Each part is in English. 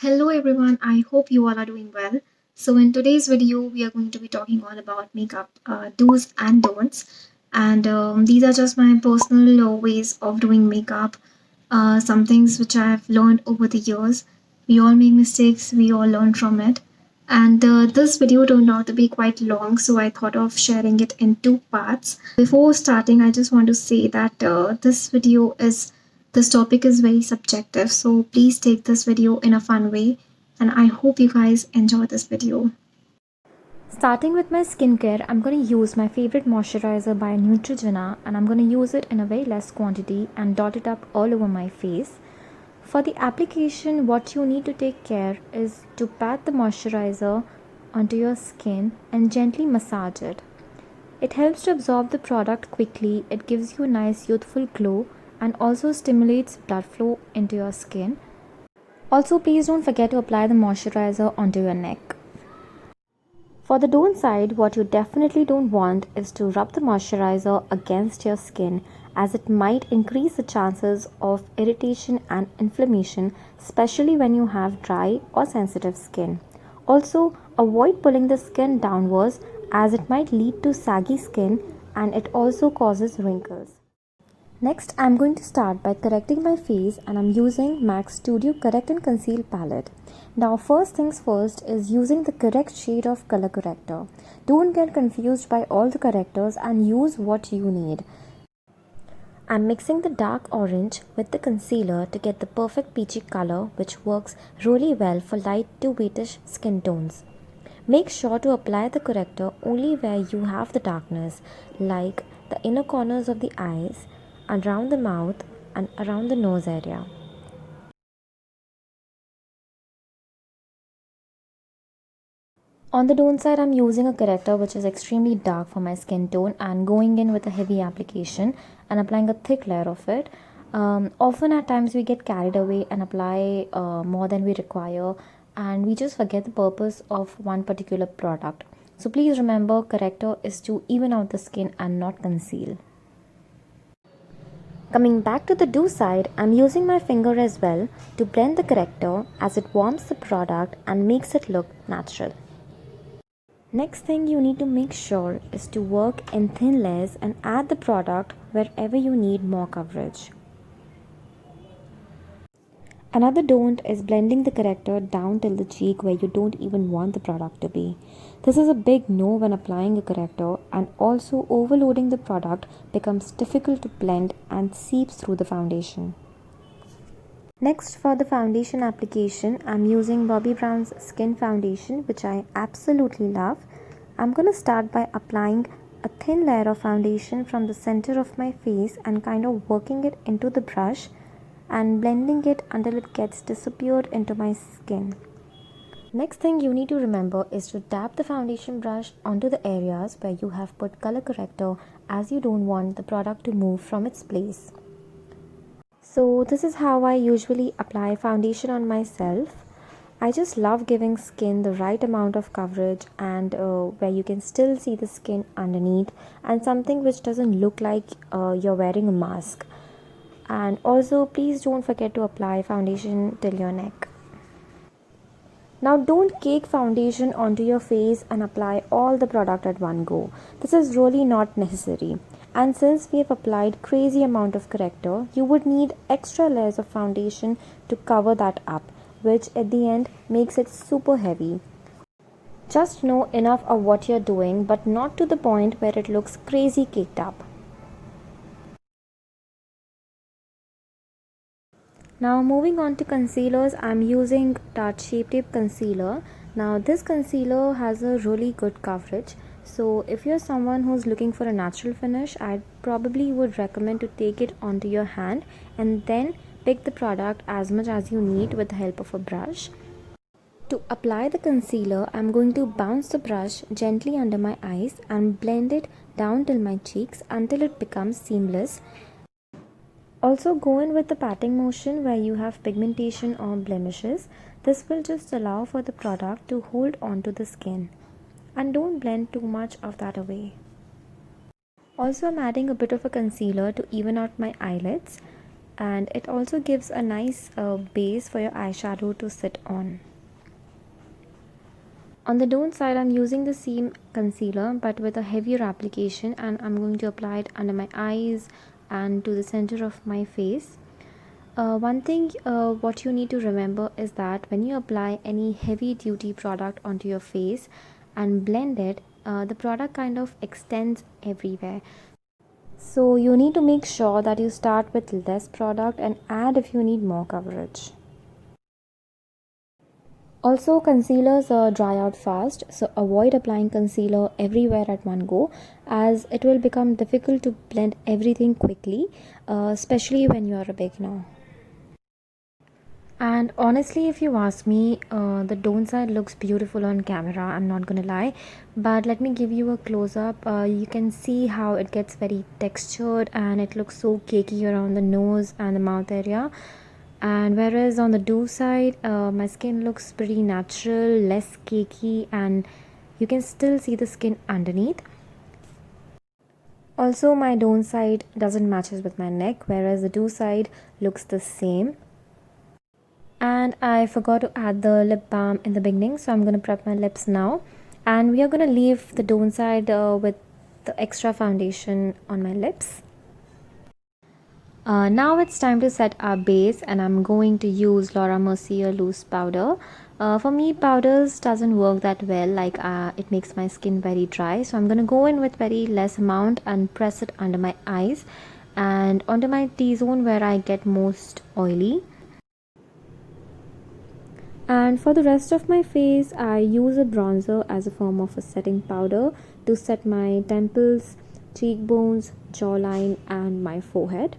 Hello everyone, I hope you all are doing well. So, in today's video, we are going to be talking all about makeup do's and don'ts. And these are just my personal ways of doing makeup, some things which I have learned over the years. We all make mistakes, we all learn from it. And this video turned out to be quite long, so I thought of sharing it in two parts. Before starting, I just want to say that this topic is very subjective, so please take this video in a fun way, and I hope you guys enjoy this video. Starting with my skincare, I'm going to use my favorite moisturizer by Jumana, and I'm going to use it in a very less quantity and dot it up all over my face. For the application, what you need to take care is to pat the moisturizer onto your skin and gently massage it. It helps to absorb the product quickly, it gives you a nice youthful glow and also stimulates blood flow into your skin. Also, please don't forget to apply the moisturizer onto your neck. For the don't side, what you definitely don't want is to rub the moisturizer against your skin, as it might increase the chances of irritation and inflammation, especially when you have dry or sensitive skin. Also, avoid pulling the skin downwards, as it might lead to saggy skin and it also causes wrinkles. Next, I'm going to start by correcting my face, and I'm using MAC Studio Correct and Conceal palette. Now, first things first is using the correct shade of color corrector. Don't get confused by all the correctors and use what you need. I'm mixing the dark orange with the concealer to get the perfect peachy color, which works really well for light to whitish skin tones. Make sure to apply the corrector only where you have the darkness, like the inner corners of the eyes, around the mouth and around the nose area. On the don't side, I'm using a corrector which is extremely dark for my skin tone and going in with a heavy application and applying a thick layer of it. Often at times we get carried away and apply more than we require, and we just forget the purpose of one particular product. So please remember, corrector is to even out the skin and not conceal. Coming back to the do side, I'm using my finger as well to blend the corrector, as it warms the product and makes it look natural. Next thing you need to make sure is to work in thin layers and add the product wherever you need more coverage. Another don't is blending the corrector down till the cheek where you don't even want the product to be. This is a big no when applying a corrector, and also overloading the product becomes difficult to blend and seeps through the foundation. Next, for the foundation application, I'm using Bobbi Brown's Skin Foundation, which I absolutely love. I'm going to start by applying a thin layer of foundation from the center of my face and kind of working it into the brush and blending it until it gets disappeared into my skin. Next thing you need to remember is to dab the foundation brush onto the areas where you have put color corrector, as you don't want the product to move from its place. So this is how I usually apply foundation on myself. I just love giving skin the right amount of coverage, and where you can still see the skin underneath, and something which doesn't look like you're wearing a mask. And also, please don't forget to apply foundation till your neck. Now, don't cake foundation onto your face and apply all the product at one go. This is really not necessary. And since we have applied crazy amount of corrector, you would need extra layers of foundation to cover that up, which at the end makes it super heavy. Just know enough of what you're doing, but not to the point where it looks crazy caked up. Now moving on to concealers, I'm using Tarte Shape Tape Concealer. Now this concealer has a really good coverage. So if you're someone who's looking for a natural finish, I probably would recommend to take it onto your hand and then pick the product as much as you need with the help of a brush. To apply the concealer, I'm going to bounce the brush gently under my eyes and blend it down till my cheeks until it becomes seamless. Also go in with the patting motion where you have pigmentation or blemishes. This will just allow for the product to hold onto the skin. And don't blend too much of that away. Also, I'm adding a bit of a concealer to even out my eyelids. and it also gives a nice base for your eyeshadow to sit on. On the don't side, I'm using the same concealer but with a heavier application, and I'm going to apply it under my eyes and to the center of my face. One thing what you need to remember is that when you apply any heavy duty product onto your face and blend it, the product kind of extends everywhere. So you need to make sure that you start with less product and add if you need more coverage. Also, concealers dry out fast, so avoid applying concealer everywhere at one go, as it will become difficult to blend everything quickly, especially when you are a beginner. And honestly, if you ask me, the don't side looks beautiful on camera, I'm not gonna lie. But let me give you a close up. You can see how it gets very textured and it looks so cakey around the nose and the mouth area. And whereas on the do side, my skin looks pretty natural, less cakey, and you can still see the skin underneath. Also, my don't side doesn't matches with my neck, whereas the do side looks the same. And I forgot to add the lip balm in the beginning, so I'm going to prep my lips now, and we are going to leave the don't side with the extra foundation on my lips. Now it's time to set our base, and I'm going to use Laura Mercier loose powder. For me, powders doesn't work that well, like it makes my skin very dry, so I'm going to go in with very less amount and press it under my eyes and onto my T-zone where I get most oily. And for the rest of my face, I use a bronzer as a form of a setting powder to set my temples, cheekbones, jawline, and my forehead.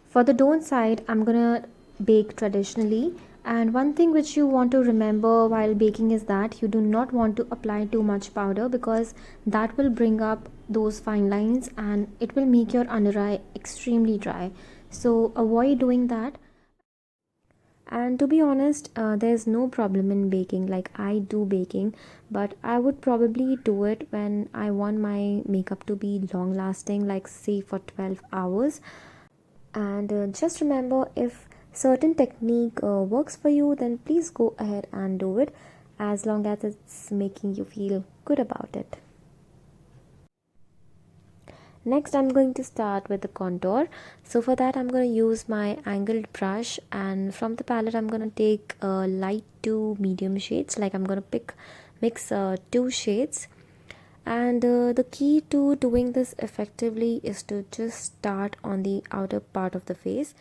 For the don't side, I'm gonna bake traditionally. And one thing which you want to remember while baking is that you do not want to apply too much powder, because that will bring up those fine lines and it will make your under eye extremely dry. So avoid doing that. And to be honest, there's no problem in baking. Like, I do baking, but I would probably do it when I want my makeup to be long lasting, like say for 12 hours. And just remember, if certain technique works for you, then please go ahead and do it, as long as it's making you feel good about it. Next, I'm going to start with the contour. So for that, I'm going to use my angled brush, and from the palette I'm going to take light to medium shades. Like, I'm going to mix two shades. And the key to doing this effectively is to just start on the outer part of the face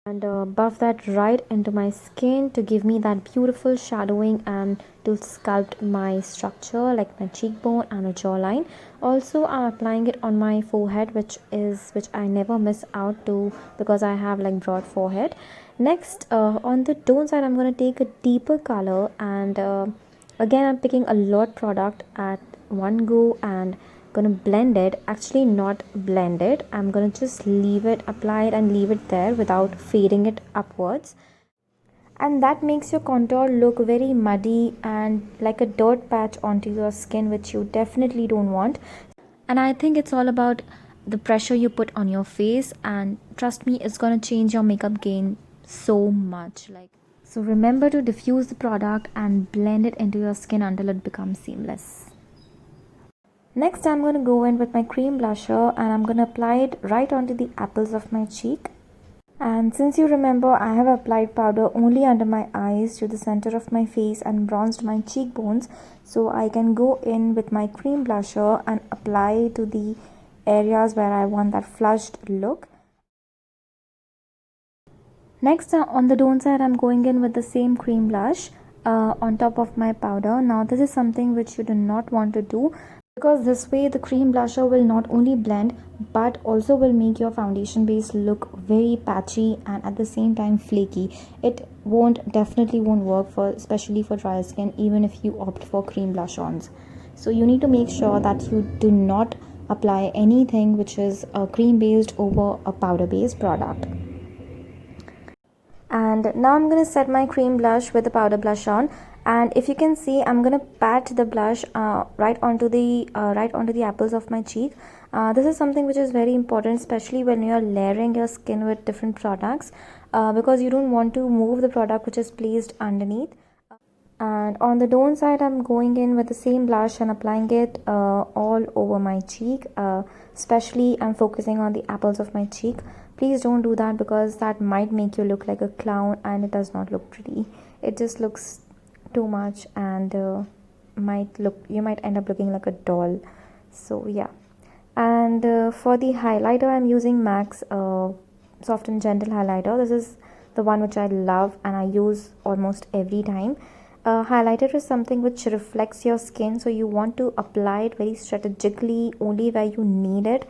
and buff that right into my skin to give me that beautiful shadowing and to sculpt my structure, like my cheekbone and a jawline. Also, I'm applying it on my forehead, which I never miss out to, because I have like broad forehead. Next, on the tone side, I'm going to take a deeper color, and again I'm picking a lot product at one go and gonna blend it. Actually, not blend it, I'm gonna just leave it, apply it and leave it there without fading it upwards. And that makes your contour look very muddy and like a dirt patch onto your skin, which you definitely don't want. And I think it's all about the pressure you put on your face, and trust me, it's gonna change your makeup game so much. Like, so remember to diffuse the product and blend it into your skin until it becomes seamless. Next, I'm going to go in with my cream blusher, and I'm going to apply it right onto the apples of my cheek. And since you remember, I have applied powder only under my eyes, to the center of my face, and bronzed my cheekbones, so I can go in with my cream blusher and apply to the areas where I want that flushed look. Next, on the don't side, I'm going in with the same cream blush on top of my powder. Now, this is something which you do not want to do, because this way the cream blusher will not only blend but also will make your foundation base look very patchy and at the same time flaky. It definitely won't work for, especially for dry skin, even if you opt for cream blush ons. So you need to make sure that you do not apply anything which is a cream based over a powder based product. And now I'm going to set my cream blush with the powder blush on, And if you can see, I'm gonna pat the blush right onto the apples of my cheek. This is something which is very important, especially when you're layering your skin with different products, because you don't want to move the product which is placed underneath. And on the don't side, I'm going in with the same blush and applying it all over my cheek. Especially I'm focusing on the apples of my cheek. Please don't do that, because that might make you look like a clown and it does not look pretty. It just looks too much, and might look you might end up looking like a doll. So yeah. And for the highlighter, I'm using MAC's soft and gentle highlighter. This is the one which I love and I use almost every time. Highlighter is something which reflects your skin, so you want to apply it very strategically, only where you need it.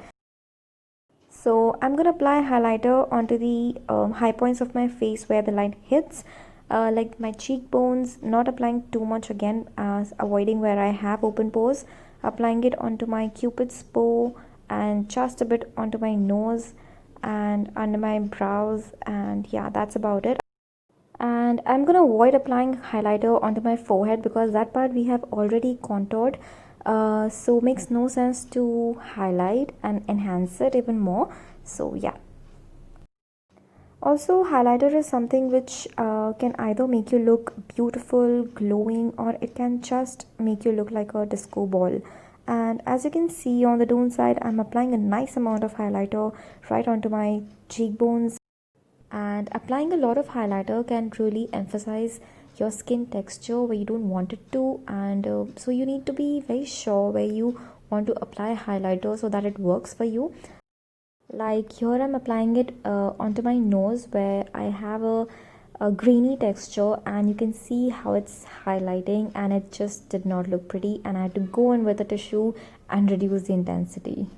So I'm gonna apply highlighter onto the high points of my face where the light hits, like my cheekbones, not applying too much again, avoiding where I have open pores, applying it onto my cupid's bow, and just a bit onto my nose and under my brows, and yeah, that's about it. And I'm gonna avoid applying highlighter onto my forehead, because that part we have already contoured, so makes no sense to highlight and enhance it even more. So yeah. Also, highlighter is something which can either make you look beautiful, glowing, or it can just make you look like a disco ball. And as you can see on the down side, I'm applying a nice amount of highlighter right onto my cheekbones. And applying a lot of highlighter can really emphasize your skin texture where you don't want it to, and so you need to be very sure where you want to apply highlighter so that it works for you. Like here, I'm applying it onto my nose where I have a grainy texture, and you can see how it's highlighting, and it just did not look pretty, and I had to go in with a tissue and reduce the intensity.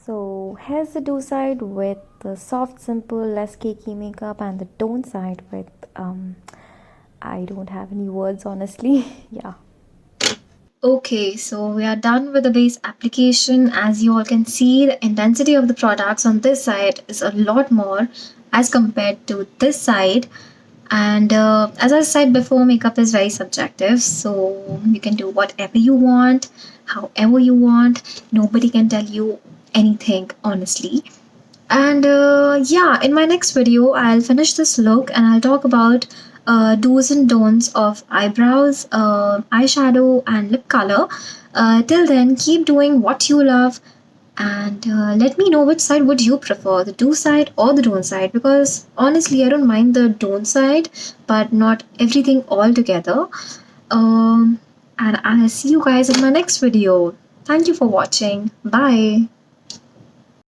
So here's the do side with the soft, simple, less cakey makeup, and the don't side with I don't have any words honestly. Yeah. Okay, so we are done with the base application. As you all can see, the intensity of the products on this side is a lot more as compared to this side. And as I said before, makeup is very subjective, so you can do whatever you want, however you want. Nobody can tell you anything, honestly. And yeah, in my next video, I'll finish this look and I'll talk about do's and don'ts of eyebrows, eyeshadow, and lip color. Till then, keep doing what you love, and let me know which side would you prefer, the do side or the don't side, because honestly, I don't mind the don't side, but not everything all together. And I'll see you guys in my next video. Thank you for watching. Bye.